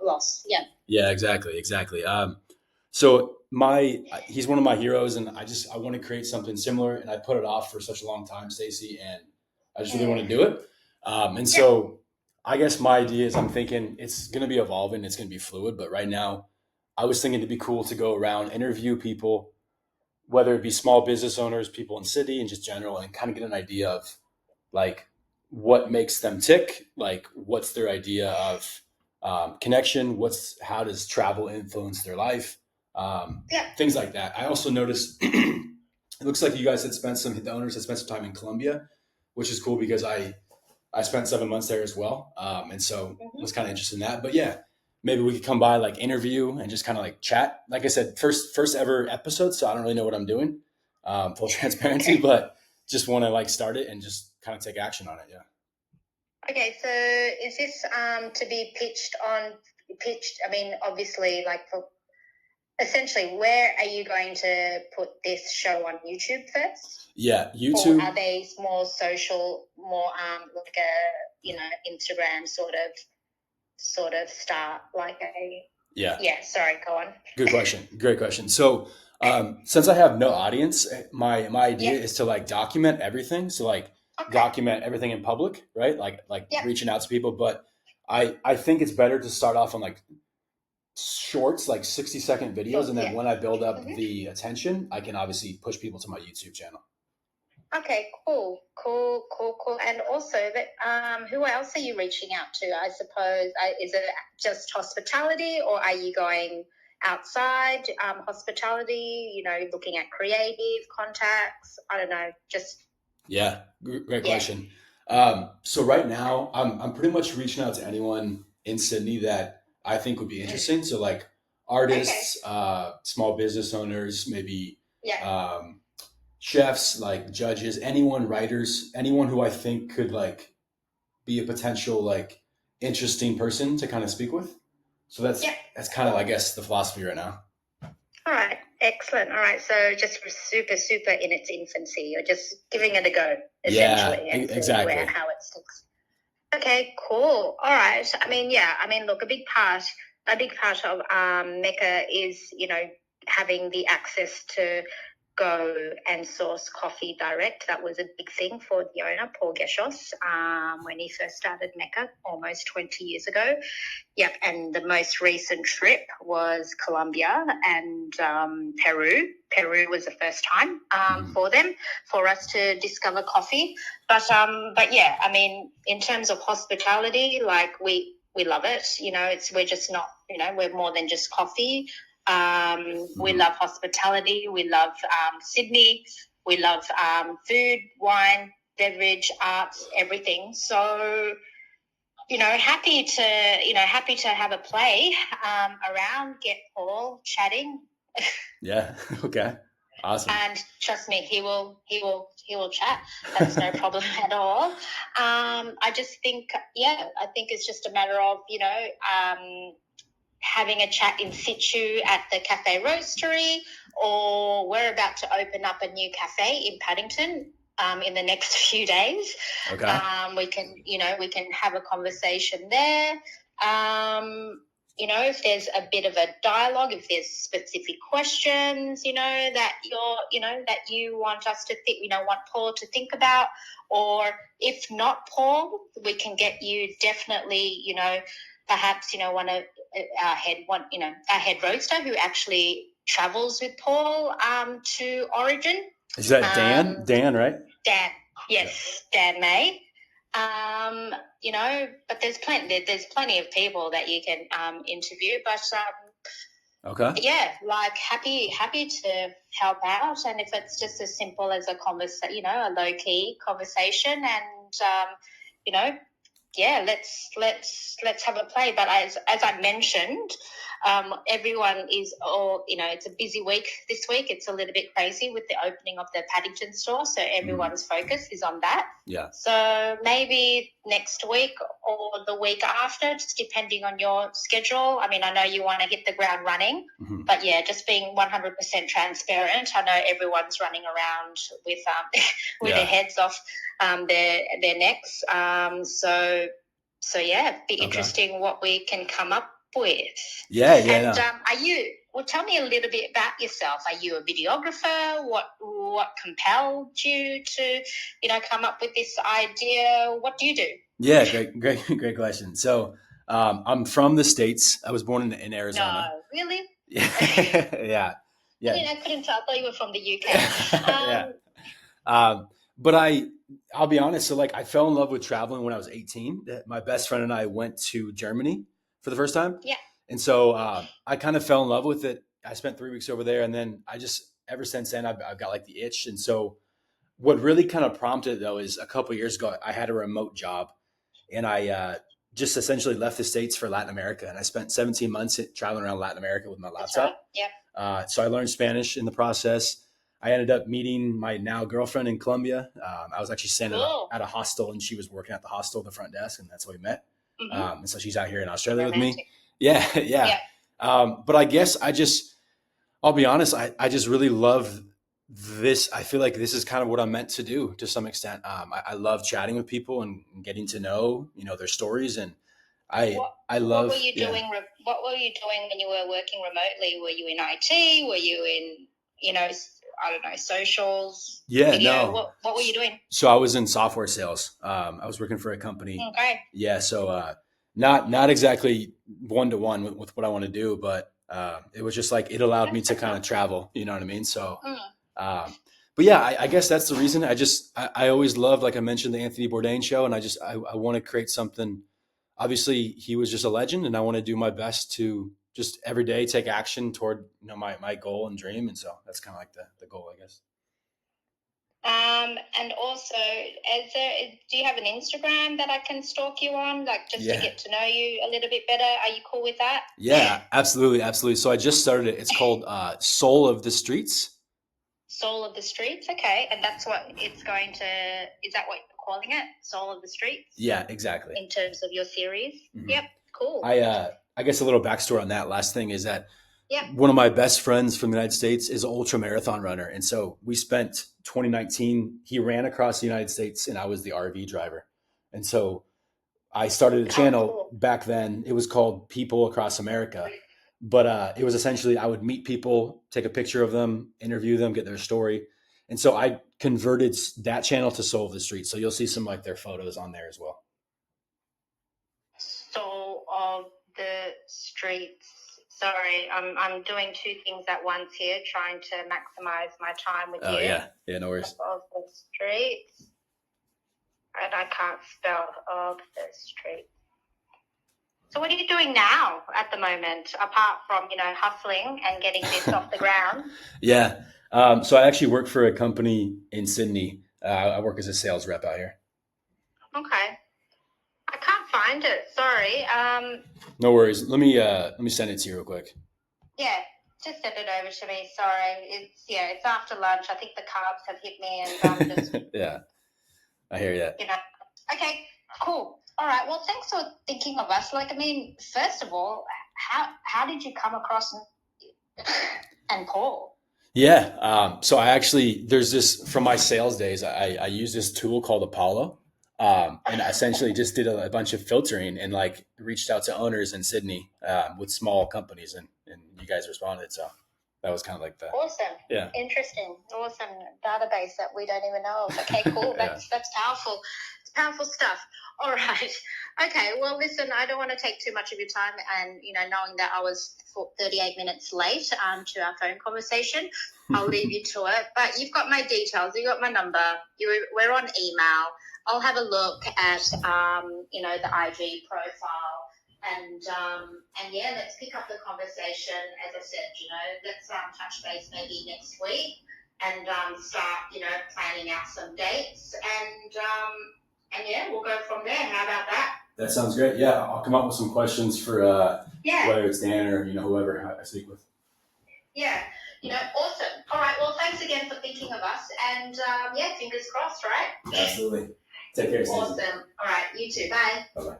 loss. Yeah. Yeah, exactly. So he's one of my heroes, and I want to create something similar, and I put it off for such a long time, Stacey, and I just really want to do it. And Yeah. so I guess my idea is I'm thinking it's going to be evolving, it's going to be fluid, but right now I was thinking it'd be cool to go around, interview people, whether it be small business owners, people in city, and just general, and kind of get an idea of like what makes them tick, like what's their idea of connection, how does travel influence their life, Yeah. things like that. I also noticed it looks like you guys the owners had spent some time in Colombia, which is cool because I spent 7 months there as well, and so was kind of interested in that. But yeah, maybe we could come by, like interview and just kind of like chat. Like I said, first ever episode, so I don't really know what I'm doing, full transparency, Okay. but just want to like start it and just kind of take action on it. Yeah. Okay, so is this to be pitched? I mean, obviously, like for essentially, where are you going to put this show on YouTube first? Yeah, Or are YouTube. they more social, more like a Instagram sort of start like a Yeah, yeah? Sorry, go on. good question. Great question. So, since I have no audience, my Yeah, idea is to like document everything. So like okay, document everything in public, right? Like yeah, reaching out to people. But I think it's better to start off on like shorts, like 60-second videos, sure, and then yeah. when I build up Mm-hmm. the attention, I can obviously push people to my YouTube channel. Okay, cool. And also, that who else are you reaching out to? I suppose is it just hospitality, or are you going outside hospitality? Looking at creative contacts. I don't know. Just Yeah, great yeah. question. So right now, I'm pretty much reaching out to anyone in Sydney that I think would be interesting. So like Okay. artists, small business owners, maybe Yeah. chefs, like judges, anyone, writers, anyone who I think could like be a potential like interesting person to kind of speak with. So Yeah. that's kind of I guess the philosophy right now. All right. Excellent. All right. So just super in its infancy. You're just giving it a go, Yeah, essentially, and seeing exactly. how it sticks. Okay, cool. All right. I mean, yeah. I mean, look, a big part of Mecca is, having the access to go and source coffee direct. That was a big thing for the owner, Paul Geshos, when he first started Mecca almost 20 years ago. Yep, and the most recent trip was Colombia and Peru. Peru was the first time for us to discover coffee. But yeah, I mean, in terms of hospitality, like we love it. We're just not, we're more than just coffee. We love hospitality. We love Sydney. We love food, wine, beverage, arts, everything. So happy to have a play around, get Paul chatting. Yeah. Okay. Awesome. And trust me, he will chat. That's no problem at all. I just think, I think it's just a matter of, having a chat in situ at the Cafe Roastery, or we're about to open up a new cafe in Paddington in the next few days. Okay. We can have a conversation there. If there's a bit of a dialogue, if there's specific questions, that that you want us to think, want Paul to think about, or if not Paul, we can get you definitely, perhaps, one of our head roaster who actually travels with Paul to Origin. Is that Dan? Dan, right? Dan, yes, yeah. Dan May. But there's plenty of people that you can interview. But Okay. yeah, like happy to help out, and if it's just as simple as a conversation, a low key conversation, and yeah, let's have a play. But as I mentioned, everyone is all, it's a busy week this week. It's a little bit crazy with the opening of the Paddington store, so everyone's focus is on that. Yeah. So maybe next week or the week after, just depending on your schedule. I mean, I know you want to hit the ground running, but yeah, just being 100% transparent. I know everyone's running around with their heads off their necks. So So yeah, be Okay. interesting what we can come up with. Yeah. And No. are you? Well, tell me a little bit about yourself. Are you a videographer? What compelled you to, come up with this idea? What do you do? Yeah, great question. So I'm from the States. I was born in Arizona. No, really? Yeah. Yeah. I couldn't tell. I thought you were from the UK. Yeah. But I'll be honest. So like I fell in love with traveling when I was 18. My best friend and I went to Germany for the first time. Yeah. And so I kind of fell in love with it. I spent 3 weeks over there. And then ever since then, I've got like the itch. And so what really kind of prompted it, though, is a couple of years ago, I had a remote job and I just essentially left the States for Latin America. And I spent 17 months traveling around Latin America with my That's laptop. right. Yeah. So I learned Spanish in the process. I ended up meeting my now girlfriend in Colombia. I was actually staying at a hostel, and she was working at the hostel, the front desk, and that's how we met. And so she's out here in Australia with me. Yeah, yeah. But I guess I'll be honest, I just really love this. I feel like this is kind of what I'm meant to do to some extent. I love chatting with people and getting to know, their stories. And I love. What were you doing? Yeah. What were you doing when you were working remotely? Were you in IT? Were you in, I don't know, socials? Yeah, video? no. What were you doing? So I was in software sales. I was working for a company. Okay. Yeah, so not exactly one to one with what I want to do, but it was just like it allowed me to kind of travel. You know what I mean? So, but yeah, I guess that's the reason. I always loved, like I mentioned, the Anthony Bourdain show, and I want to create something. Obviously, he was just a legend, and I want to do my best to just every day take action toward my goal and dream, and so that's kind of like the goal, I guess. And also, do you have an Instagram that I can stalk you on, like just to get to know you a little bit better? Are you cool with that? Yeah, absolutely. So I just started it. It's called Soul of the Streets. Soul of the Streets, okay. And that's what it's going to, is that what you're calling it? Soul of the Streets? Yeah, exactly. In terms of your series? Mm-hmm. Yep, cool. I guess a little backstory on that last thing is that one of my best friends from the United States is an ultra marathon runner. And so we spent 2019, he ran across the United States and I was the RV driver. And so I started a channel back then. It was called People Across America. But it was essentially I would meet people, take a picture of them, interview them, get their story. And so I converted that channel to Soul of the Streets. So you'll see some like their photos on there as well. Soul of the Streets. Sorry, I'm doing two things at once here, trying to maximize my time with you. Oh, yeah. Yeah, no worries. Of the Streets. And I can't spell of the Streets. So what are you doing now at the moment, apart from, hustling and getting this off the ground? Yeah. So I actually work for a company in Sydney. I work as a sales rep out here. Okay. I can't find it. Sorry. No worries. Let me send it to you real quick. Yeah, just send it over to me. Sorry. It's after lunch. I think the carbs have hit me and I'm just yeah. I hear you. Okay, cool. All right. Well, thanks for thinking of us. Like, I mean, first of all, how did you come across and Paul? Yeah. So there's this from my sales days. I use this tool called Apollo. And I essentially just did a bunch of filtering and like reached out to owners in Sydney with small companies, and you guys responded. So that was kind of like the awesome, interesting, awesome database that we don't even know of. Okay, cool. That's powerful. It's powerful stuff. All right. Okay. Well, listen, I don't want to take too much of your time, and knowing that I was 38 minutes late to our phone conversation, I'll leave you to it. But you've got my details. You got my number. We're on email. I'll have a look at, the IG profile and let's pick up the conversation. As I said, let's touch base maybe next week and start, planning out some dates and we'll go from there. How about that? That sounds great. Yeah, I'll come up with some questions for whether it's Dan or, whoever I speak with. Yeah. Awesome. All right. Well, thanks again for thinking of us and fingers crossed, right? Absolutely. Take care, Stacey. Awesome. All right. You too. Bye. Bye-bye.